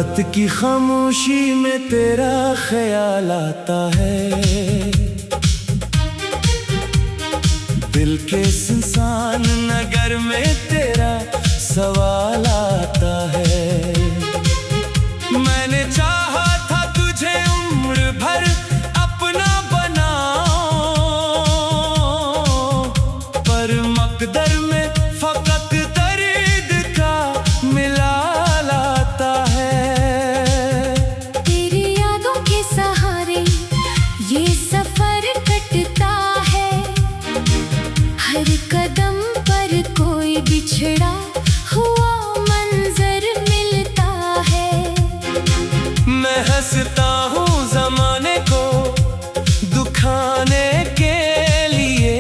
रात की खामोशी में तेरा ख्याल आता है, दिल के सुनसान नगर में तेरा सवाल आता है। मैंने चाहा था तुझे उम्र भर अपना बनाऊं, पर मकदर में फकत दर्द का मिलाल आता है। तेरी यादों के सहारे ये सफर कटता है, हर कदम पर कोई बिछड़ा हुआ मंजर मिलता है। मैं हंसता हूँ ज़माने को दुखाने के लिए,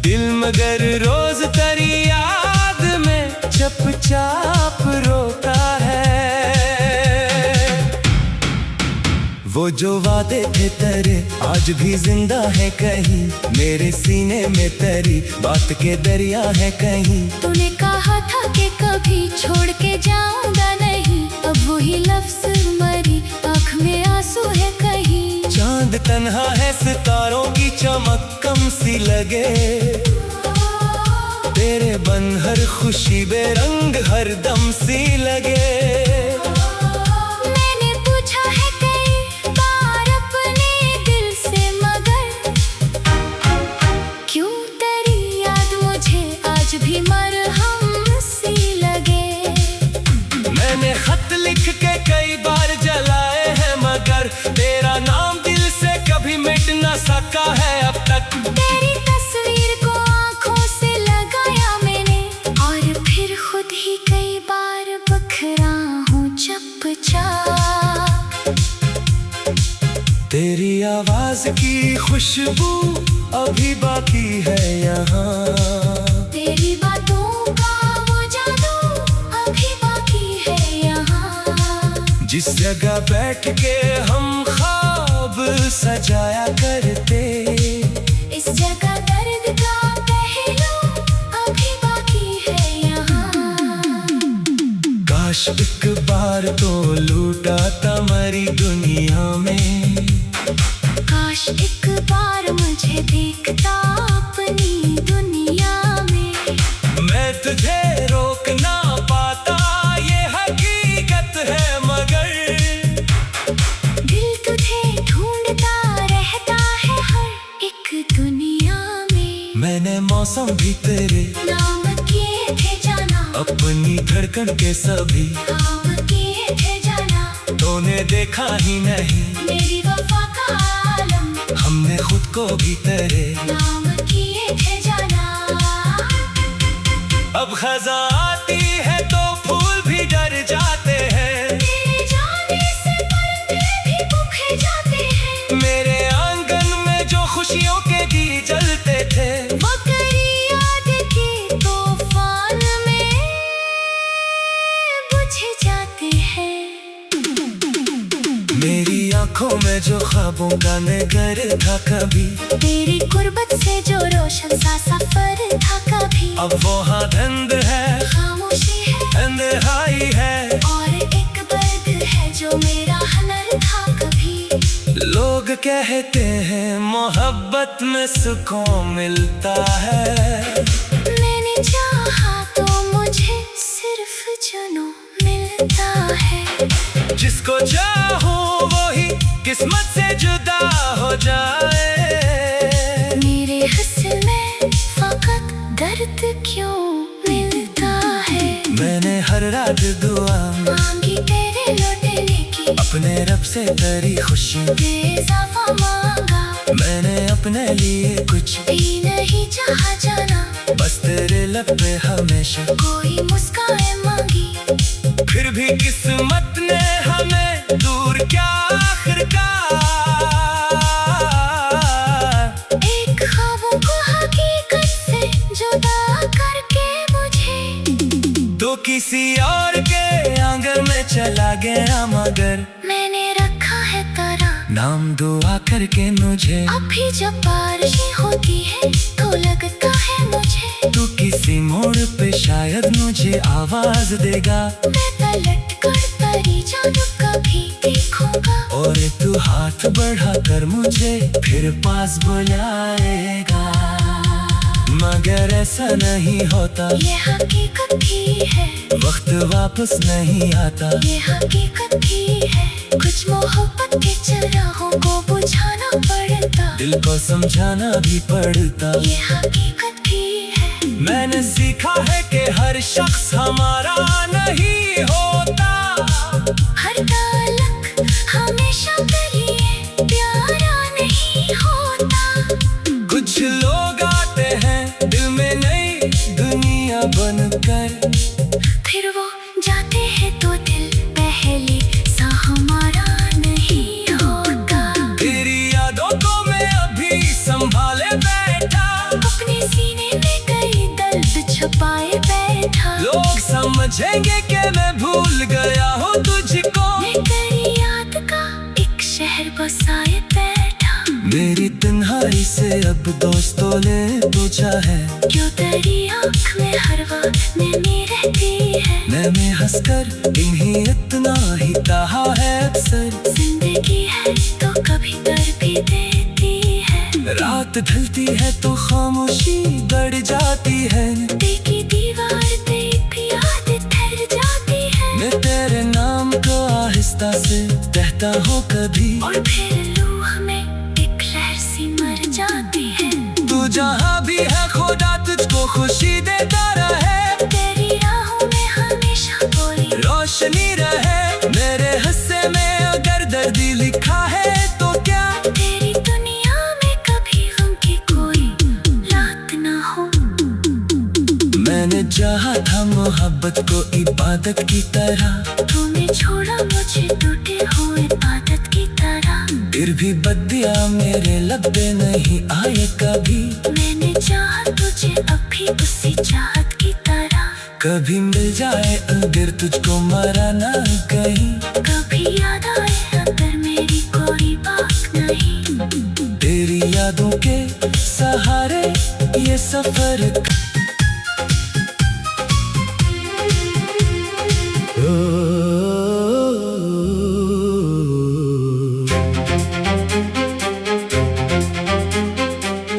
दिल मगर रोज तेरी याद में चुपचाप रोता है। वो जो वादे थे तेरे आज भी जिंदा है कहीं, मेरे सीने में तेरी बात के दरिया है कहीं। तूने कहा था कि कभी छोड़ के जाऊंगा नहीं, अब वही लफ्ज़ मरी आँख में आंसू है कहीं। चांद तन्हा है सितारों की चमक कम सी लगे, तेरे बन हर खुशी बेरंग हर दम सी लगे। मैंने पूछा है कई बार अपने दिल से, मगर क्यों तेरी याद मुझे आज भी मरहम सी लगे। मैंने खत लिख के कई बार जलाए हैं, मगर तेरा नाम दिल से कभी मिट न सका है अब तक। तेरी तस्वीर को आंखों से लगाया मैंने, और फिर खुद ही कई बार बखरा हूँ चुपचाप। तेरी आवाज की खुशबू अभी बाकी है यहाँ, तेरी बातों का वो जादू अभी बाकी है यहाँ। जिस जगह बैठ के हम ख्वाब सजाया करते, इस जगह दर्द का पहलू अभी बाकी है यहाँ। काश एक बार तो लूटा था मरी दुनिया में, काश एक बार मुझे देखता अपनी दुनिया में। मैं तुझे रोक ना पाता ये हकीकत है, मगर दिल तुझे ढूंढता रहता है हर एक दुनिया में। मैंने मौसम भी तेरे नाम किए थे जाना, अपनी धड़कन के सभी काम किए थे जाना। तूने देखा ही नहीं मेरी वफा का आलम, हमने खुद को भी तेरे नाम किए थे जाना। अब खज़ां आती है तो फूल भी डर जाते हैं, तेरे जाने से पर्दे भी बुखे जाते हैं। मेरे आंगन में जो खुशियों के दिए जलते थे, वो तेरी याद के तूफान में बुझ जाते हैं। मेरी आंखों में जो ख्वाबों का नगर था कभी, तेरी गुर्बत से जो रोशन सा सफर था कभी, अब वो हाँ धंध है खामोशी है अंधेराई है। और एक दर्द है जो मेरा हनर था कभी। लोग कहते हैं मोहब्बत में सुकून मिलता है, मैंने चाहा तो मुझे सिर्फ जुनून मिलता है। जिसको चाहूं वही किस्मत से जुदा हो जाए। मेरे हुस्न में फकत दर्द क्यों मिलता है। मैंने हर रात दुआ मांगी तेरे लौटने की, अपने रब से तेरी खुशी बेइजाफा मांगा। मैंने अपने लिए कुछ भी नहीं चाहा जाना, बस तेरे लब पे हमेशा कोई मुस्कान मांगी। फिर भी किस्मत ने हमें दूर क्या आखिरकार। एक ख्वाबों को हकीकत से जुदा करके मुझे तो किसी और के आंगन में चला गया, मगर मैंने रखा है तरह नाम दुआ करके मुझे। अभी जब बारिशें होती है तो लगता है मुझे तू किसी मोड़ पे शायद मुझे आवाज देगा। मैं पलट कर परी जादू कभी देखूंगा। और तू हाथ बढ़ाकर मुझे फिर पास बुलाएगा, मगर ऐसा नहीं होता, ये हकीकत भी है। वक्त वापस नहीं आता, ये हकीकत भी है। कुछ मोहब्बत के चिरागों को बुझाना पड़ता, दिल को समझाना भी पड़ता। ये हकीकत भी है। मैंने सीखा है कि हर शख्स हमारा नहीं होता, हर ताल्लुक हमेशा करिए प्यारा नहीं होता। कुछ लोग आते हैं दिल में नई दुनिया बनकर, फिर वो जाते हैं तो दिल पहले सा हमारा नहीं होता। तेरी यादों को मैं अभी संभाले बैठा, अपने सीने में कई दर्द छुपाए बैठा। लोग समझेंगे कि मैं भूल गया हूँ तुझको, मैं तेरी याद का एक शहर बसाए बैठा। मेरी तन्हाई से अब दोस्तों ने पूछा है, क्यों तेरी आँख में हर वक्त नैनी रहती है। मैंने हंसकर इन्हीं इतना ही कहा है अक्सर, जिंदगी है तो कभी दर्द भी देती है। रात ढलती है तो खामोशी बढ़ जाती है, देखी दीवार देख याद ठहर जाती है। मैं तेरे नाम को आहिस्ता से कहता हूँ कभी, और फिर रूह में एक लहर सी मर जाती है। तू जहाँ भी है खुदा तुझको खुशी देता रहे, तेरी राहों में हमेशा कोई रोशनी रहे। मेरे हिस्से में अगर दर्द लिखा है तो क्या, तेरी दुनिया में कभी गम की कोई रात ना हो। मैंने चाहा था मोहब्बत को इबादत की तरह, तूने छोड़ा मुझे टूटे हुए इबादत की तरह। फिर भी बदिया मेरे लब पे नहीं आए कभी, मैंने चाहा तुझे अभी उसी चाहत की तरह। कभी मिल जाए अगर तुझको मरा ना कहीं, कभी याद आए अगर मेरी कोई बात नहीं। तेरी यादों के सहारे ये सफर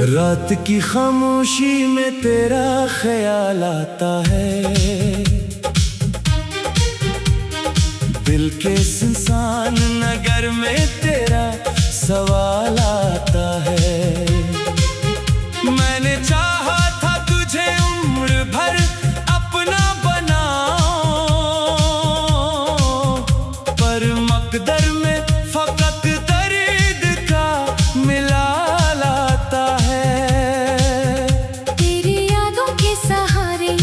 रात की खामोशी में तेरा ख्याल आता है, दिल के सुनसान नगर में तेरा सवाल आता है। मैंने चाहा था तुझे उम्र भर अपना बनाऊं, पर मकदर में फकत दर्द का मिला लाता है। तेरी यादों के सहारे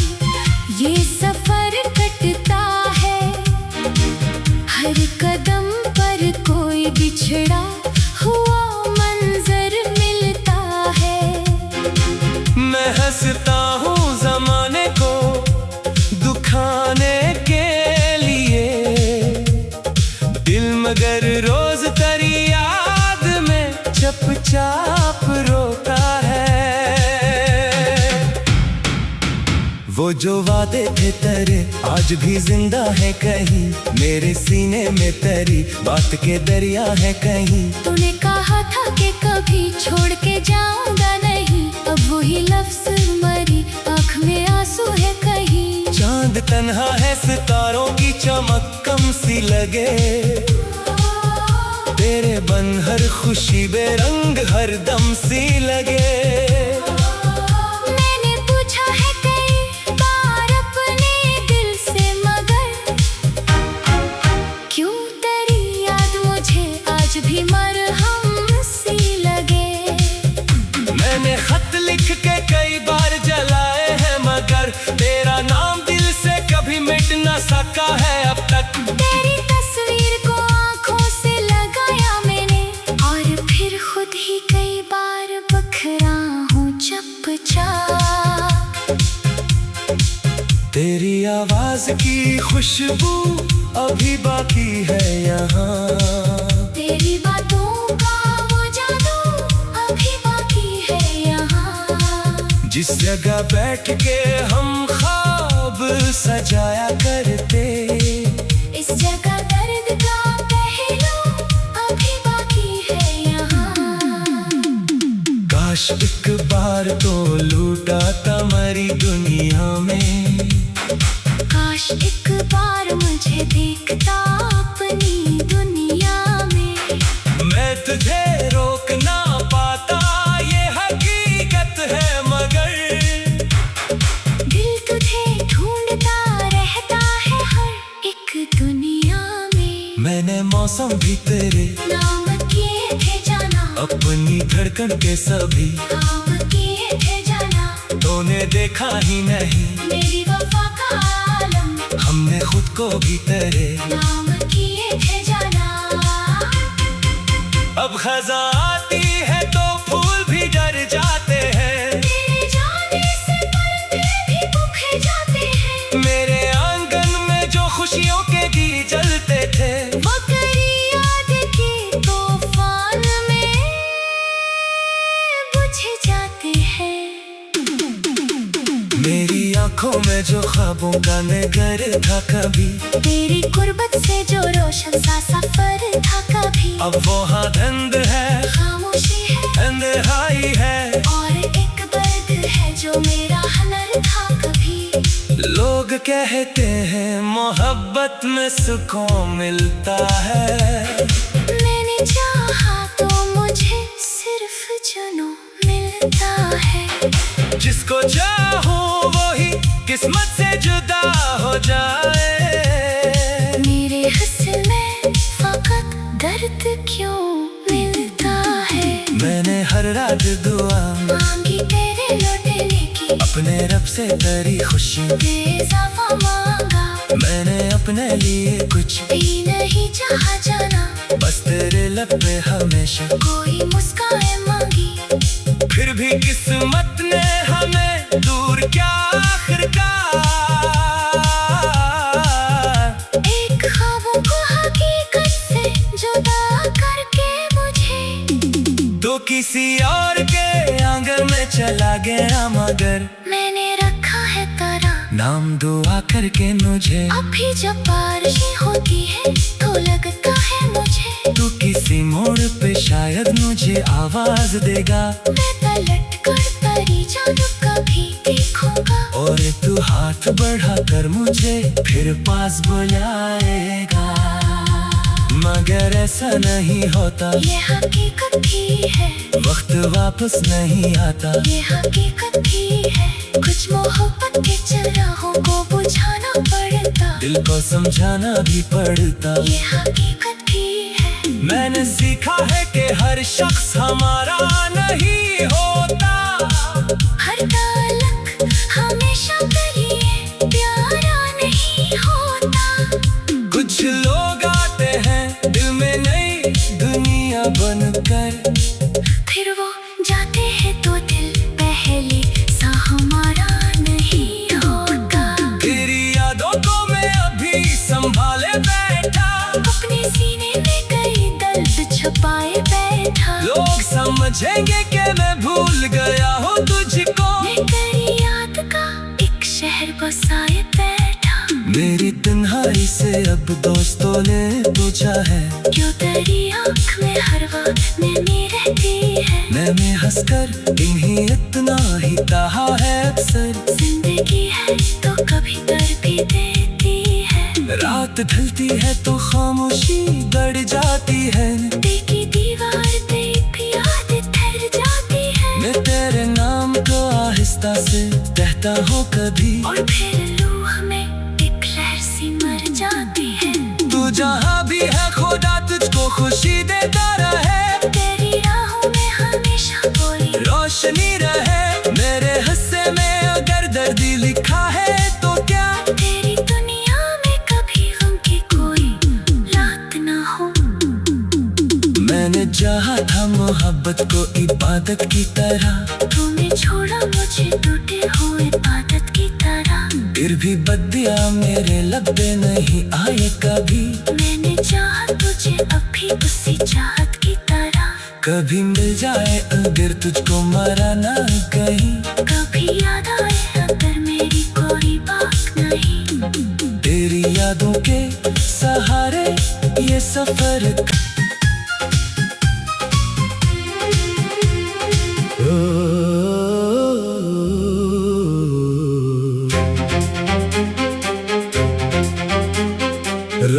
ये सफर कटता है, हर कदम पर कोई बिछड़ा हुआ मंजर मिलता है। मैं हंसता हूँ जमाने को दुखाने के लिए, दिल मगर रोज तेरी याद में चुपचाप रोता है। वो जो वादे थे तेरे आज भी जिंदा है कहीं, मेरे सीने में तेरी बात के दरिया है कहीं। तूने कहा था कि कभी छोड़ के जाऊंगा नहीं, अब वही लफ्ज मरी आँख में आंसू है कहीं। चांद तन्हा है सितारों की चमक कम सी लगे, तेरे बन हर खुशी बेरंग हर दम सी लगे। मैंने पूछा है कई बार अपने दिल से, मगर क्यों तेरी याद मुझे आज भी मरहम सी लगे। मैंने खत लिख के कई बार जलाए हैं, मगर तेरा नाम दिल से कभी मिट न सका है अब तक। तेरी तस्वीर को आंखों से लगाया मैंने, और फिर खुद ही कई बार बखरा हूँ चुपचाप। तेरी आवाज की खुशबू अभी बाकी है यहाँ, तेरी बातों का वो जादू अभी बाकी है यहाँ। जिस जगह बैठ के हम ख्वाब सजाया करते, इस जगह एक बार तो लूटा था मरी दुनिया में। काश एक बार मुझे देखता अपनी दुनिया में। मैं तुझे रोक ना पाता ये हकीकत है मगर दिल तुझे ढूंढता रहता है हर एक दुनिया में। मैंने मौसम भी तेरे नाम किए थे जाना, अपनी धड़कन के सभी काम किए थे जाना। तूने देखा ही नहीं मेरी वफा का आलम, हमने खुद को भी तेरे नाम किए थे जाना। अब खजा आती है तो फूल भी डर जाते हैं। तेरे जाने से पर्दे भी बुझ जाते हैं। मेरे आंगन में जो खुशियों के दिए जलते थे वो तेरी याद के तूफान में बुझ जाते हैं। मेरी आंखों में जो ख्वाबों का नगर था कभी, तेरी गुर्बत से जो रोशन सा सफर था कभी। अब वो हाँ धंध है, खामोशी है, अंधेराई है और एक दर्द है जो मेरा हनर था कभी। लोग कहते हैं मोहब्बत में सुकून मिलता है। मैंने चाहा तो मुझे सिर्फ जुनून मिलता है। जिसको चाहूं वही किस्मत से जुदा हो जाए। मेरे हस्ल में फकत दर्द क्यों मिलता है। मैंने हर रात दुआ मांगी तेरे लौटने की, अपने रब से तेरी खुशी बेइजाफा मांगा। मैंने अपने लिए कुछ भी नहीं चाहा जाना, बस तेरे लब पे हमेशा कोई मुस्कान मांगी। फिर भी किस्मत ने हमें दूर क्या आखिरकार। एक ख्वाबों को हकीकत से जुदा करके मुझे तो किसी और के आंगन में चला गया मगर मैंने रखा है तरह। नाम दुआ करके मुझे अभी जब बारिशें होती है तो लगता है मुझे तू किसी मोड़ पे शायद मुझे आवाज देगा। मैं पलट कर तेरी जानू कभी देखूंगा, और तू हाथ बढ़ा कर मुझे फिर पास बुलाएगा। मगर ऐसा नहीं होता, ये हकीकत भी है। वक्त वापस नहीं आता, ये हकीकत भी है। कुछ मोहब्बत के चिरागों को बुझाना पड़ता, दिल को समझाना भी पड़ता। ये हकीकत भी है। मैंने सीखा है कि हर शख्स हमारा नहीं होता। हर ताल्लुक हमेशा करिए प्यारा नहीं होता। कुछ लोग आते हैं दिल में नई दुनिया बनकर, फिर वो जाते हैं तो दिल पहले सा हमारा नहीं होता। तेरी यादों को मैं अभी संभाले बैठा, अपने सीने में कई दर्द छुपाए बैठा। लोग समझेंगे कि मैं भूल गया हूँ तुझको। मैं तेरी याद का एक शहर बसाए बैठा। मेरी तन्हाई से अब दोस्तों ने पूछा है, क्यों तेरी आँख में हर वक्त नमी रहती है। मैंने हंसकर इन्हीं इतना ही कहा है अक्सर। जिंदगी है तो कभी दर्द भी देती है। रात ढलती है तो खामोशी बढ़ जाती है। देखी दीवार पे भी याद ठहर जाती है। मैं तेरे नाम को आहिस्ता से कहता हूँ कभी, और फिर रूह में एक लहर सी मर जाती है। तू जहाँ भी है खुदा तुझको खुशी देता रहे। तेरी राहों में हमेशा कोई रोशनी रहे मेरे हिस्से में, अगर दर्द लिखा है तो क्या तेरी दुनिया में कभी गम की कोई रात ना हो। मैंने चाहा था मोहब्बत को इबादत की तरह, तूने छोड़ा मुझे टूटे हुए आदत की तरह। फिर भी बदिया मेरे लब पे नहीं आए कभी। मैंने चाहा तुझे अभी उसी चाहत की तरह। कभी मिल जाए अगर तुझको मरा ना कहीं, कभी याद आए अगर मेरी कोई बात नहीं। तेरी यादों के सहारे ये सफर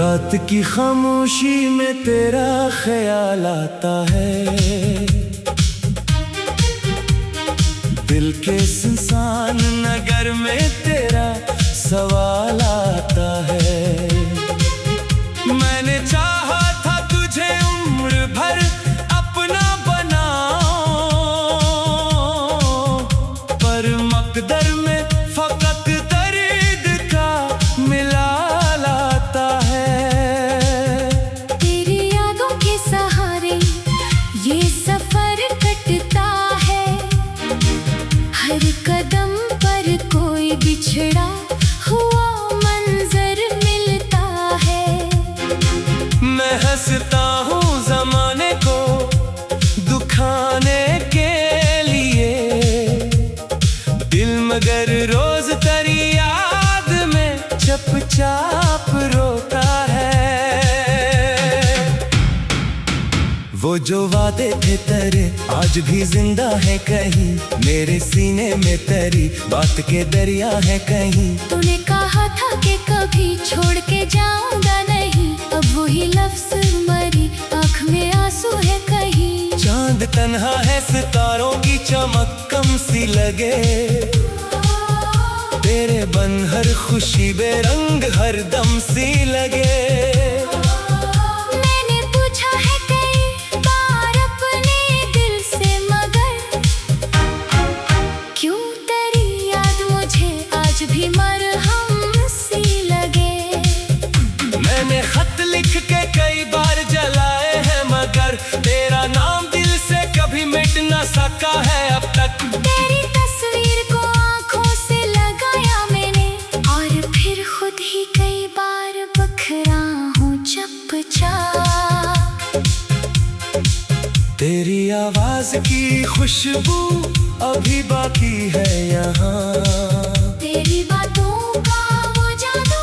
रात की खामोशी में तेरा ख्याल आता है, दिल के सुनसान नगर में तेरा सवाल आता है। मैंने चाहा था तुझे उम्र भर अपना बनाऊं, पर मकदर में फकत दर्द का मिलाल आता है। तेरी यादों के सहारे ये सफर कटता है, हर कदम पर कोई बिछड़ा हुआ मंजर मिलता है। मैं हंसता हूँ जमाने को दुखाने के लिए, दिल मगर रोज तेरी याद में चुपचाप रोता है। वो जो वादे थे तेरे आज भी जिंदा है कहीं, मेरे सीने में तेरी बात के दरिया है कहीं। तूने कहा था कि कभी छोड़ के जाऊंगा नहीं, अब वही लफ्ज मरी आँख में आंसू है कहीं। चांद तन्हा है सितारों की चमक कम सी लगे, तेरे बन हर खुशी बेरंग हर दम सी लगे। मैंने पूछा है कई बार अपने दिल से, मगर क्यों तेरी याद मुझे आज भी मरहम सी लगे। मैंने खत लिख के कई बार जलाए हैं, मगर तेरा नाम दिल से कभी मिट न सका है अब तक। तेरी तस्वीर को आंखों से लगाया मैंने, और फिर खुद ही कई बार बखरा हूँ चुपचाप। तेरी आवाज की खुशबू अभी बाकी है यहाँ, तेरी बातों का वो जादू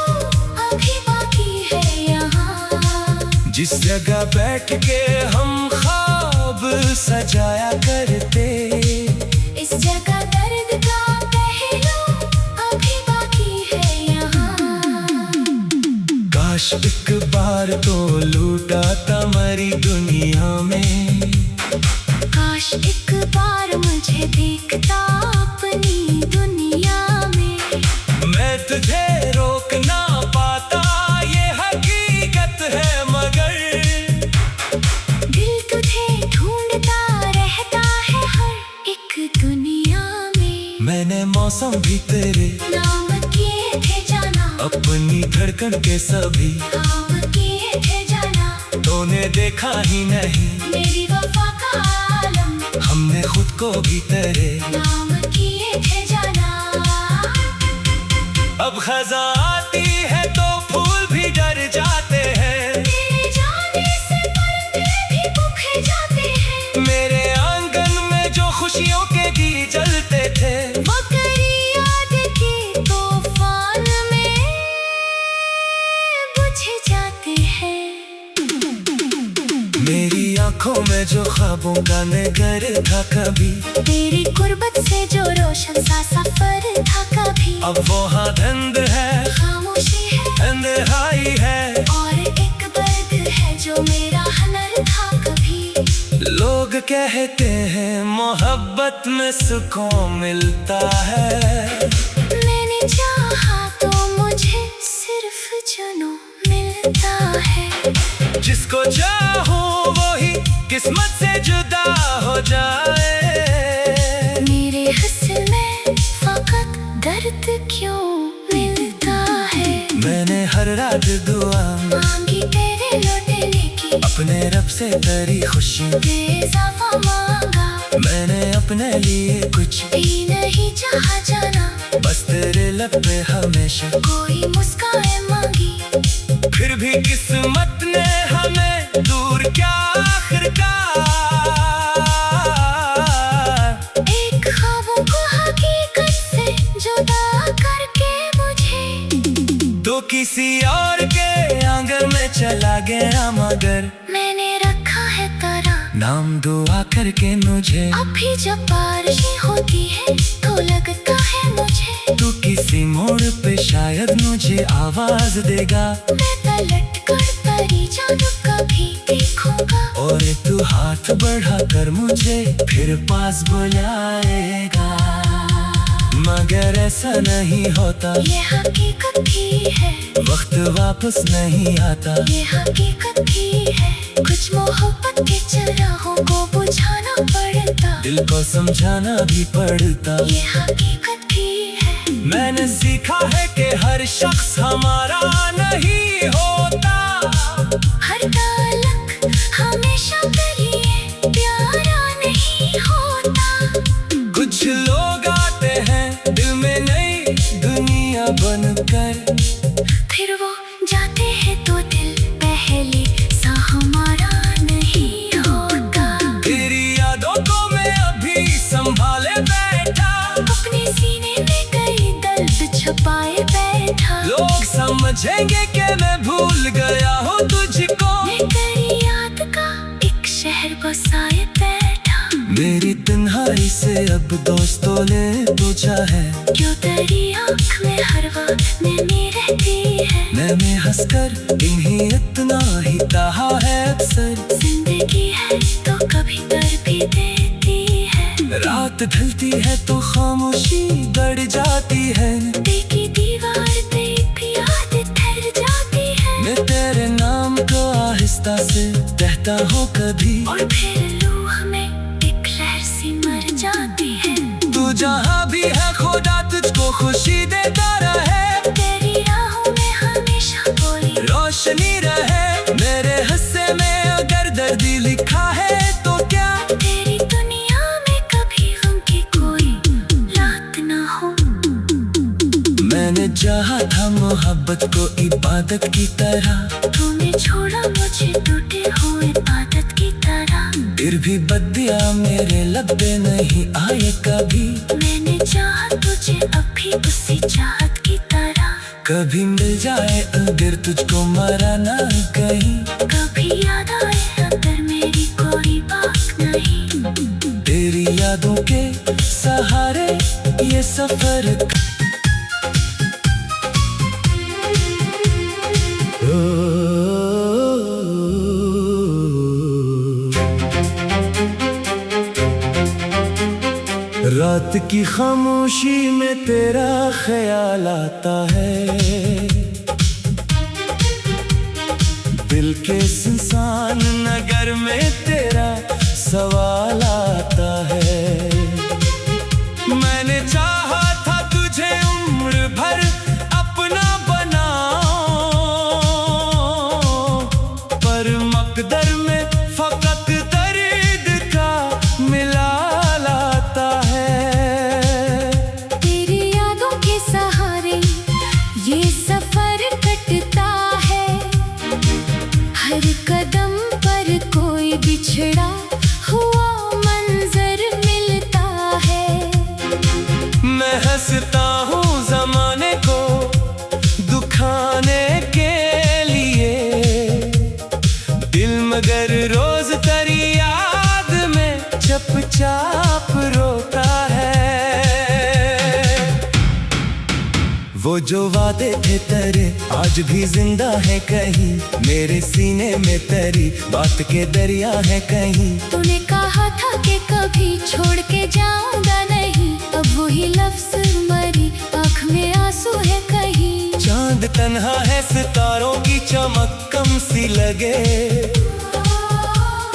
अभी बाकी है यहाँ। जिस जगह बैठ के हम ख्वाब सजाया करते, इस जगह दर्द का पहलू अभी बाकी है यहाँ। काश एक बार तो लूटा था मरी दुनिया में, काश एक बार मुझे देखता अपनी दुनिया में। मैं तुझे रोक ना पाता ये हकीकत है, मगर दिल तुझे ढूंढता रहता है हर एक दुनिया में। मैंने मौसम भी तेरे नाम किए थे जाना, अपनी धड़कन के सभी काम किए थे जाना। तूने देखा ही नहीं मेरी वफा का आलम, हमने खुद को भी तेरे नाम किए थे जाना। अब खज़ां आती है तो फूल भी डर जाते हैं, तेरे जाने से पर्दे भी बुझ जाते हैं। मेरे आंगन में जो खुशियों के दिए जलते थे, वो तेरी याद के तूफान में बुझ जाते हैं। मेरी आंखों में जो ख्वाबों का नगर था कभी, तेरी कुर्बत से जो रोशन सा सफर था कभी, अब वो हाँ धंध है, खामोशी है, अंधेराई है। और एक दर्द है जो मेरा हनर था कभी। लोग कहते हैं मोहब्बत में सुकून मिलता है, मैंने चाहा तो मुझे सिर्फ जुनून मिलता है। जिसको चाहूं वही किस्मत से जुदा हो जाए। मेरे हुस्न में फकत दर्द क्यों मिलता है। मैंने हर रात दुआ मांगी तेरे लौटने की, अपने रब से तेरी खुशी बेइजाफा मांगा। मैंने अपने लिए कुछ भी नहीं चाहा जाना, बस तेरे लब पे हमेशा कोई मुस्कान मांगी। फिर भी किस्मत ने हमें दूर क्या आखिरकार, एक ख्वाबों को हकीकत से जुदा करके मुझे तो किसी और के आंगन में चला गया, मगर मैंने रखा है तेरा नाम दुआ करके मुझे। अब भी जब बारिशें होती है तो लगता है मुझे तू किसी मोड़ पे शायद मुझे आवाज देगा। मैं पलट कर परी जादू कभी देखूंगा। और तू हाथ बढ़ा कर मुझे फिर पास बुलाएगा, मगर ऐसा नहीं होता, ये हकीकत भी है, वक्त वापस नहीं आता। ये हकीकत भी है, कुछ मोहब्बत के चराहों को बुझाना पड़ता, दिल को समझाना भी पड़ता। ये हकीकत भी है। मैंने सीखा है कि हर शख्स हमारा नहीं होता, हर ताल्लुक हमेशा करिए प्यारा नहीं होता। कुछ लोग आते हैं दिल में नई दुनिया बनकर, फिर वो जाते हैं तो दिल पहले सा हमारा नहीं होता। तेरी यादों को मैं अभी संभाले बैठा, अपने सीने में कई दर्द छुपाए बैठा। लोग समझेंगे कि मैं भूल गया हूँ तुझको, मैं तेरी याद का एक शहर बसाए बैठा। मेरी तन्हाई से अब दोस्तों ने पूछा है, क्यों तेरी आँख में हर वक्त नमी रहती है। मैंने हंसकर इन्हीं इतना ही कहा है अक्सर, जिंदगी है तो कभी डर भी देती है। रात ढलती है तो खामोशी बढ़ जाती है, देखी दीवार पे भी याद ठहर जाती है। मैं तेरे नाम को आहिस्ता से कहता हूँ कभी, और फिर रूह में एक लहर सी मर जाती है। तू जहाँ भी है खुदा तुझको खुशी देता रहे, तेरी राहों में हमेशा कोई रोशनी रहे। मेरे हिस्से में अगर दर्द लिखा है तो क्या, तेरी दुनिया में कभी गम की कोई रात ना हो। मैंने चाहा था मोहब्बत को इबादत की तरह, तूने छोड़ा मुझे टूटे हुए आदत की तरह। फिर भी बदिया मेरे लब पे नहीं आए कभी, मैंने चाहा तुझे अभी उसी चाहत की तरह। कभी मिल जाए अगर तुझको मरा ना कहीं, कभी याद आए अगर मेरी कोई बात नहीं। तेरी यादों के सहारे ये सफर रात की खामोशी में तेरा ख्याल आता है, दिल के सुनसान नगर में तेरा सवाल आता है। मैंने चाहा था तुझे उम्र भर अपना बनाऊं, पर मकदर में फकत दर्द का मिलाल आता है। तेरी यादों के सहारे ये सफर कटता है, हर कदम पर कोई बिछड़ा हुआ मंजर मिलता है। मैं हंसता हूँ जमाने को दुखाने के लिए, दिल मगर रोज तेरी याद में चुपचाप रोता है। वो जो वादे थे तेरे आज भी जिंदा है कहीं, मेरे सीने में तेरी बात के दरिया है कहीं। तूने कहा था कि कभी छोड़ के जाऊंगा नहीं, अब वही लफ्ज मरी आँख में आंसू है कहीं। चांद तन्हा है सितारों की चमक कम सी लगे,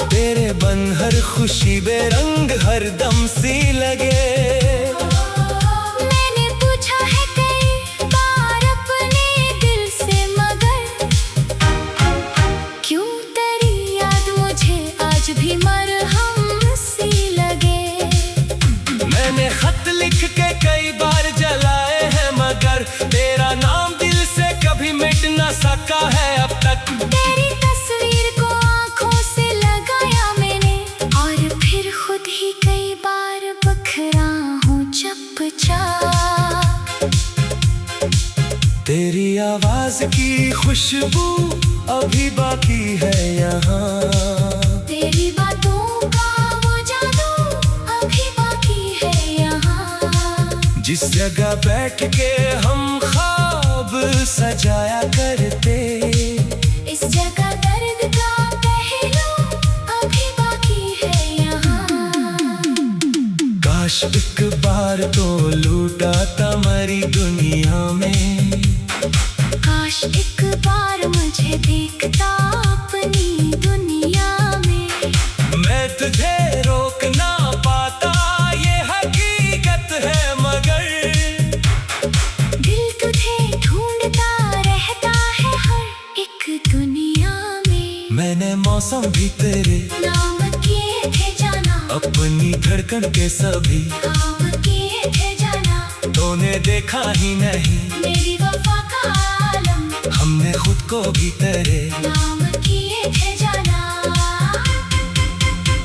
तेरे बन हर खुशी बेरंग हर दम सी लगे। मैंने पूछा है कई बार अपने दिल से, मगर क्यों तेरी याद मुझे आज भी मरहम सी लगे। मैंने खत लिख के कई बार जलाए हैं, मगर तेरा नाम दिल से कभी मिट न सका है अब तक। तेरी तस्वीर को आंखों से लगाया मैंने, और फिर खुद ही कई बार बखरा हूँ चुपचाप। तेरी आवाज की खुशबू अभी बाकी है यहाँ, तेरी बातों का वो जादू अभी बाकी है यहाँ। जिस जगह बैठ के हम ख्वाब सजाया करते, काश एक बार तो लूटा था मरी दुनिया में, काश एक बार मुझे देखता अपनी दुनिया में। मैं तुझे रोक ना पाता ये हकीकत है, मगर दिल तुझे ढूंढता रहता है हर एक दुनिया में। मैंने मौसम भी तेरे नाम किए थे जाना, अपनी धड़कन के सभी काम किए थे जाना। तूने देखा ही नहीं मेरी वफा का आलम, हमने खुद को भी तेरे नाम किए थे जाना।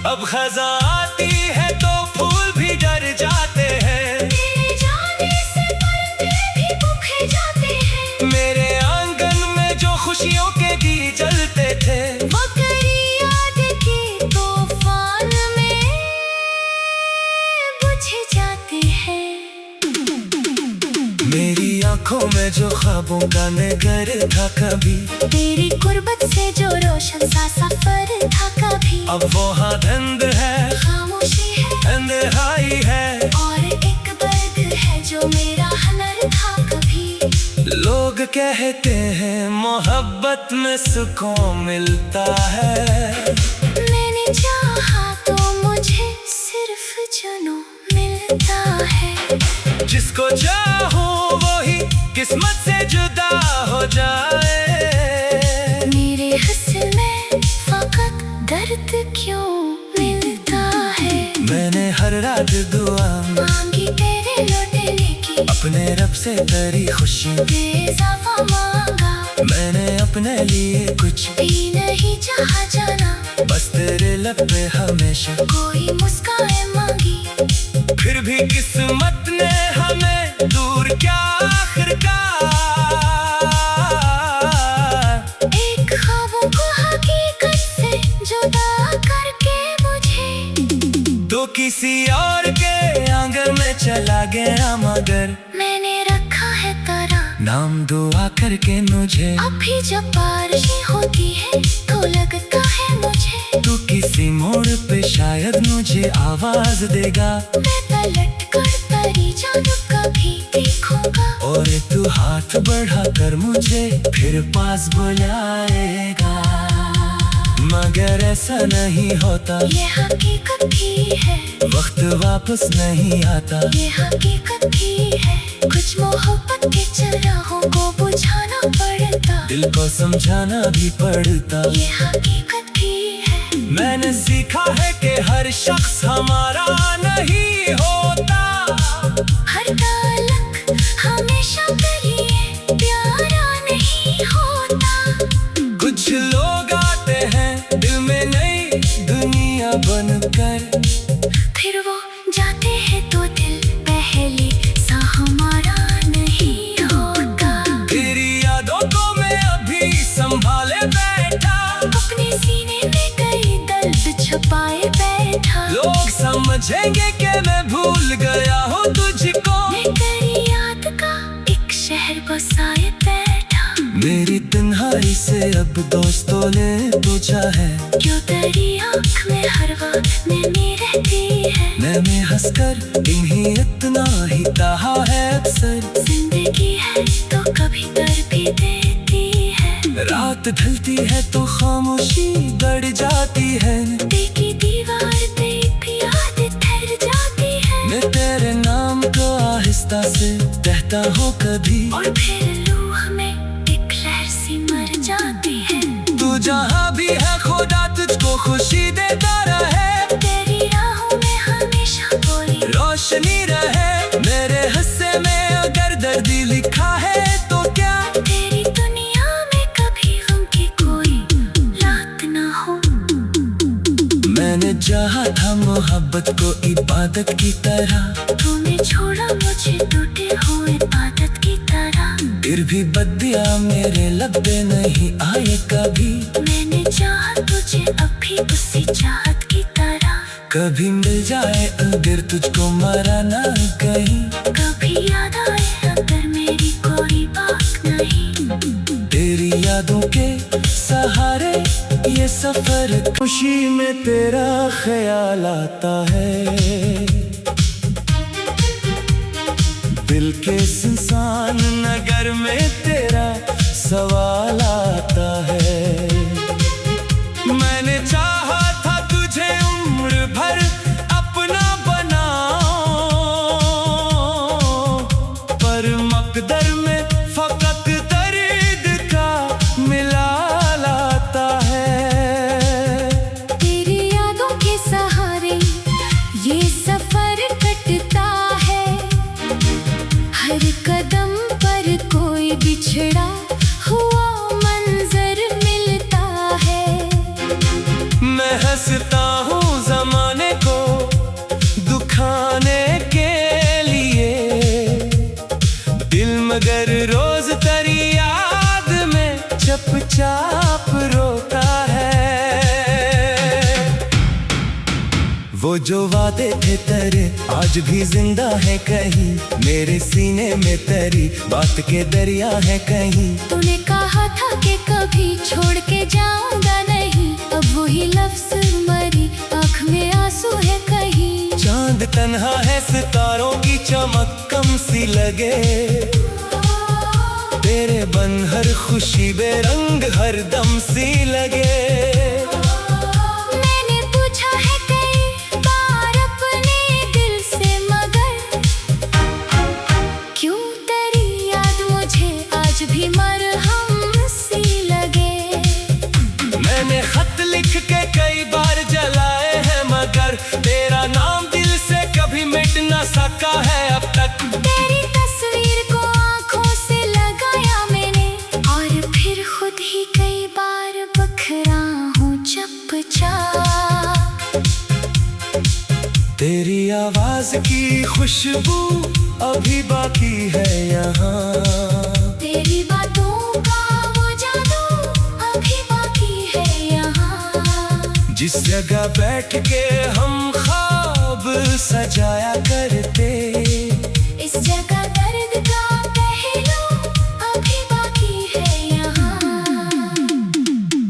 अब खजा आती है तो फूल भी डर जाते हैं, तेरे जाने से पर्दे भी बुझ जाते हैं। मेरे आंगन में जो खुशियों के दिए जलते थे, वो तेरी याद के तूफान में बुझ जाते हैं। मेरी आंखों में जो ख्वाबों का नगर था कभी, तेरी कुर्बत से जो रोशन सा सफर था कभी। अब वो हाँ धंध है, खामोशी है, अंधेराई है, और एक दर्द है जो मेरा हुनर था कभी। लोग कहते हैं मोहब्बत में सुकून मिलता है, मैंने चाहा तो मुझे सिर्फ जुनून मिलता है। जिसको चाहूं वही किस्मत से जुदा हो जाए। मेरे हस्ल में फकत दर्द क्यों मिलता है। मैंने हर रात दुआ मांगी तेरे लौटने की, अपने रब से तेरी खुशी बेज़ावा मांगा। मैंने अपने लिए कुछ भी नहीं चाहा जाना, बस तेरे लब पे हमेशा कोई मुस्कान मांगी। फिर भी किस्मत ने हमें दूर क्या आखिरकार, एक ख्वाबों को हकीकत से जुदा करके मुझे तो किसी और के आंगन में चला गया, मगर मैंने रखा है तरह नाम दुआ करके मुझे। अभी जब बारिशें होती है तो लगता है मुझे तू किसी मोड़ पे शायद मुझे आवाज देगा, मैं पलट कर तेरी जानब कभी देखूंगा। और तू हाथ बढ़ा कर मुझे फिर पास बुलाएगा, मगर ऐसा नहीं होता, ये हकीकत भी है, वक्त वापस नहीं आता। ये हकीकत भी है, कुछ मोहब्बत के चिरागों को बुझाना पड़ता, दिल को समझाना भी पड़ता। ये हकीकत भी है। मैंने सीखा है कि हर शख्स हमारा नहीं होता, हर ताल्लुक हमेशा करिए प्यारा नहीं होता। कुछ लोग आते हैं दिल में नई दुनिया बनकर, फिर वो जाते हैं तो दिल पहले सा हमारा नहीं होता। तेरी यादों को मैं अभी संभाले बैठा, अपने सीने में कई दर्द छुपाए बैठा। लोग समझेंगे कि मैं भूल गया हूँ तुझको, मैं तेरी याद का एक शहर बसाए बैठा। मेरी तन्हाई से अब दोस्तों ने पूछा है, क्यों तेरी आँख में हर वक्त नैनी रहती है। मैंने हंसकर इन्हीं इतना ही कहा है अक्सर, जिंदगी है तो कभी दर्द भी देती है। रात ढलती है तो खामोशी बढ़ जाती है, देखी दीवार पे भी याद ठहर जाती है। मैं तेरे नाम को आहिस्ता से कहता हूँ कभी, और फिर रूह में एक लहर सी मर जाती है। तू जहाँ भी है खुदा तुझको खुशी देता रहे, तेरी राहों में हमेशा कोई रोशनी रहे। मेरे हिस्से में अगर दर्द लिखा है तो क्या, तेरी दुनिया में कभी गम की कोई रात ना हो। मैंने चाहा था मोहब्बत को इबादत की तरह, तूने छोड़ा मुझे टूटे हुए आदत की तरह। फिर भी बदिया मेरे लब पे नहीं आए कभी, मैंने चाहा तुझे अभी उसी चाहत की तरह। कभी मिल जाए अगर तुझको मरा ना कहीं, कभी याद आए अगर मेरी कोई बात नहीं। तेरी यादों के सहारे ये सफर, खुशी में तेरा ख्याल आता है। दिल के सुनसान नगर में तेरा सवाल आता है। मैंने चाहा था तुझे उम्र भर अपना बनाऊं, पर मकदर में फकत दर्द का मिला लाता है। तेरी यादों के सहारे ये सफर कटता है, हर कदम पर कोई बिछड़ा हुआ मंजर मिलता है। मैं हंसता हूँ जमाने को दुखाने के लिए, दिल मगर रोज तेरी याद में चुपचाप रोता है। वो जो वादे थे तेरे आज भी जिंदा है कहीं, मेरे सीने में तेरी बात के दरिया है कहीं। तूने कहा था कि कभी छोड़ के जाऊंगा नहीं, अब वही लफ्ज मरी आँख में आंसू है कहीं। चांद तन्हा है सितारों की चमक कम सी लगे, तेरे बन हर खुशी बेरंग हर दम सी लगे। मैंने पूछा है कई बार अपने दिल से, मगर क्यों तेरी याद मुझे आज भी मरहम सी लगे। मैंने खत लिख के कई बार जलाए हैं, मगर तेरा नाम दिल से कभी मिट ना सका है अब तक। तेरी तस्वीर को आंखों से लगाया मैंने, और फिर खुद ही कई बार बखरा हूँ चुपचाप। तेरी आवाज की खुशबू अभी बाकी है यहाँ, तेरी बातों का वो जादू अभी बाकी है यहाँ। जिस जगह बैठ के हम ख्वाब सजाया करते, इस जगह दर्द का पहलू अभी बाकी है यहाँ।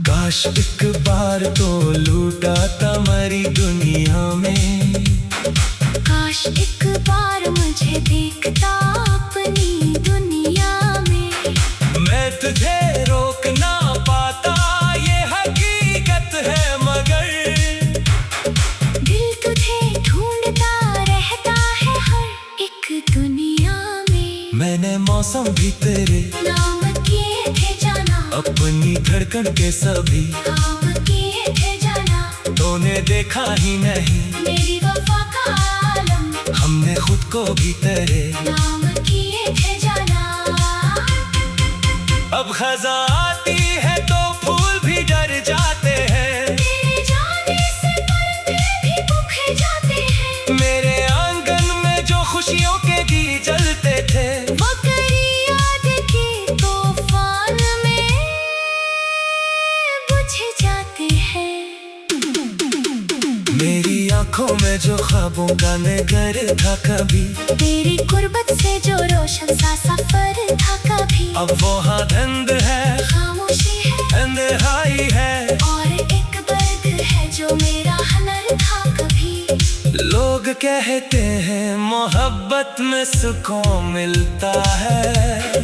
काश एक बार तो लूटा था मरी दुनिया में, काश एक बार मुझे देखता अपनी दुनिया में। मैं तुझे रोक ना पाता ये हकीकत है, मगर दिल तुझे ढूंढता रहता है हर एक दुनिया में। मैंने मौसम भी तेरे नाम किए थे जाना, अपनी धड़कन के सभी काम किए थे जाना। तूने देखा ही नहीं मेरी वफा का आलम, हमने खुद को भी तेरे नाम किए थे जाना। अब खजा आती है तो फूल भी डर जाते हैं, तेरे जाने से परिंदे भी भूखे जाते हैं। मेरे आंगन में जो खुशियों के गीत जलते थे, वो तेरी याद के तूफान में बुझ जाते हैं। मेरी आंखों में जो ख्वाबों का नगर था कभी, तेरी गुर्बत से जो रोशन सा सफर था कभी, अब वो हाँ धंध है खामोशी है अंधेराई है। और एक दर्द है जो मेरा हनर था कभी। लोग कहते हैं मोहब्बत में सुकून मिलता है,